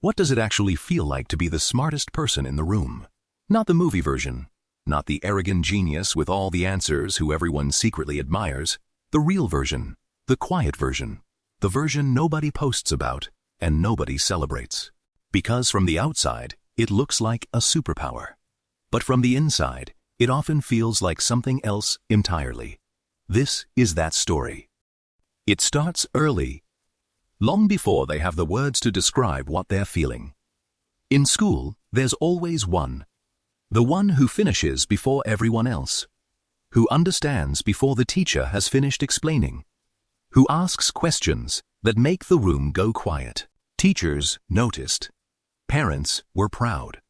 What does it actually feel like to be the smartest person in the room? Not the movie version, not the arrogant genius with all the answers who everyone secretly admires. The real version, the quiet version, the version nobody posts about and nobody celebrates. Because from the outside, it looks like a superpower. But from the inside, it often feels like something else entirely. This is that story. It starts early, long before they have the words to describe what they're feeling. In school, there's always one. The one who finishes before everyone else. Who understands before the teacher has finished explaining. Who asks questions that make the room go quiet. Teachers noticed. Parents were proud.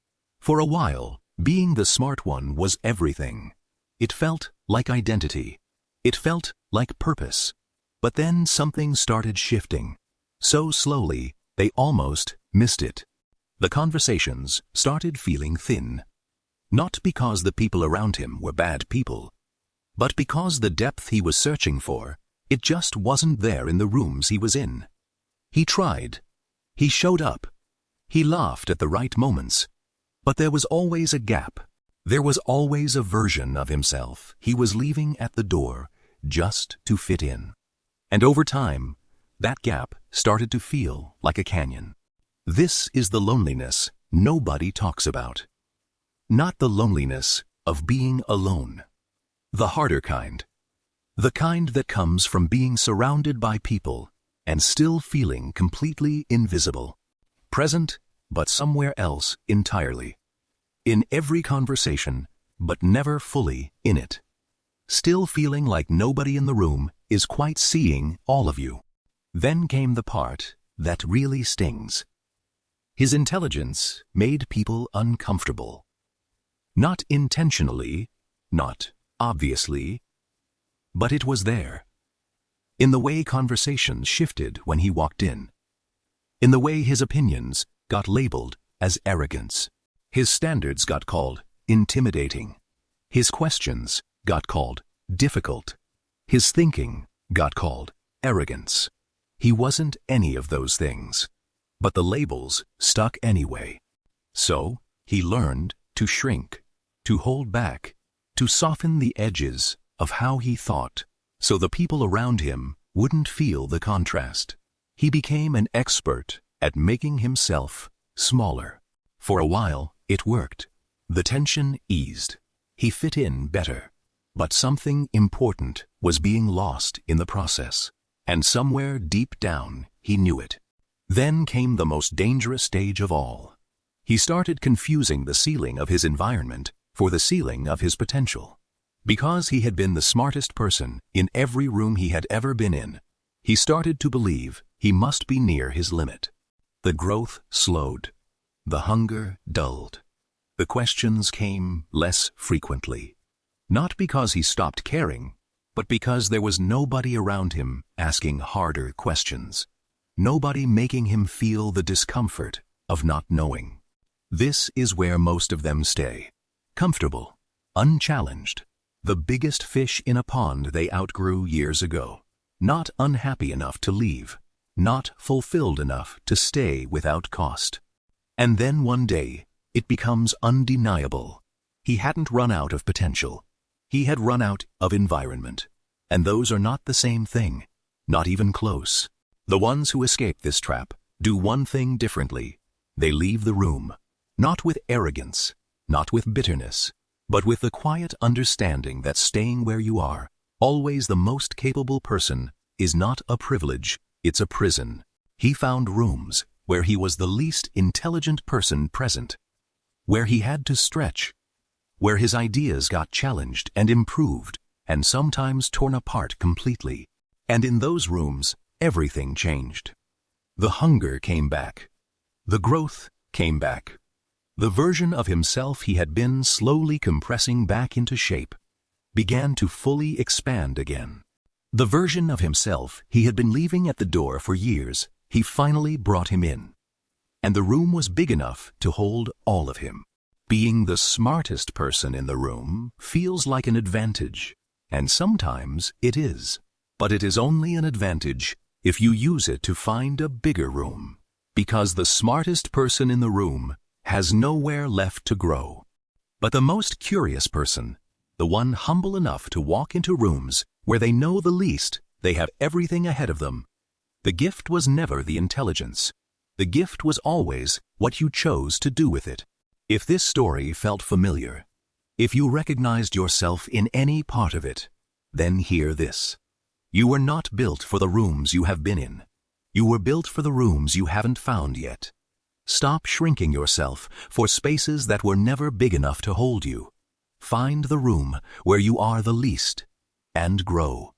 For a while, being the smart one was everything. It felt like identity. It felt like purpose. But then something started shifting. So slowly, they almost missed it. The conversations started feeling thin. Not because the people around him were bad people, but because the depth he was searching for, it just wasn't there in the rooms he was in. He tried. He showed up. He laughed at the right moments. But there was always a gap. There was always a version of himself he was leaving at the door just to fit in. And over time, that gap started to feel like a canyon. This is the loneliness nobody talks about. Not the loneliness of being alone. The harder kind. The kind that comes from being surrounded by people and still feeling completely invisible. Present, but somewhere else entirely. In every conversation, but never fully in it. Still feeling like nobody in the room is quite seeing all of you. Then came the part that really stings. His intelligence made people uncomfortable. Not intentionally, not obviously, but it was there. In the way conversations shifted when he walked in. In the way his opinions got labeled as arrogance. His standards got called intimidating. His questions got called difficult. His thinking got called arrogance. He wasn't any of those things, but the labels stuck anyway. So he learned to shrink, to hold back, to soften the edges of how he thought, so the people around him wouldn't feel the contrast. He became an expert at making himself smaller. For a while, it worked. The tension eased. He fit in better. But something important was being lost in the process. And somewhere deep down, he knew it. Then came the most dangerous stage of all. He started confusing the ceiling of his environment for the ceiling of his potential. Because he had been the smartest person in every room he had ever been in, he started to believe he must be near his limit. The growth slowed. The hunger dulled. The questions came less frequently. Not because he stopped caring, but because there was nobody around him asking harder questions. Nobody making him feel the discomfort of not knowing. This is where most of them stay. Comfortable, unchallenged, the biggest fish in a pond they outgrew years ago. Not unhappy enough to leave, not fulfilled enough to stay without cost. And then one day, it becomes undeniable. He hadn't run out of potential. He had run out of environment. And those are not the same thing, not even close. The ones who escape this trap do one thing differently. They leave the room, not with arrogance, not with bitterness, but with the quiet understanding that staying where you are, always the most capable person, is not a privilege, it's a prison. He found rooms where he was the least intelligent person present, where he had to stretch, where his ideas got challenged and improved, and sometimes torn apart completely. And in those rooms, everything changed. The hunger came back. The growth came back. The version of himself he had been slowly compressing back into shape began to fully expand again. The version of himself he had been leaving at the door for years, he finally brought him in. And the room was big enough to hold all of him. Being the smartest person in the room feels like an advantage, and sometimes it is. But it is only an advantage if you use it to find a bigger room. Because the smartest person in the room has nowhere left to grow. But the most curious person, the one humble enough to walk into rooms where they know the least, they have everything ahead of them. The gift was never the intelligence. The gift was always what you chose to do with it. If this story felt familiar, if you recognized yourself in any part of it, then hear this. You were not built for the rooms you have been in. You were built for the rooms you haven't found yet. Stop shrinking yourself for spaces that were never big enough to hold you. Find the room where you are the least and grow.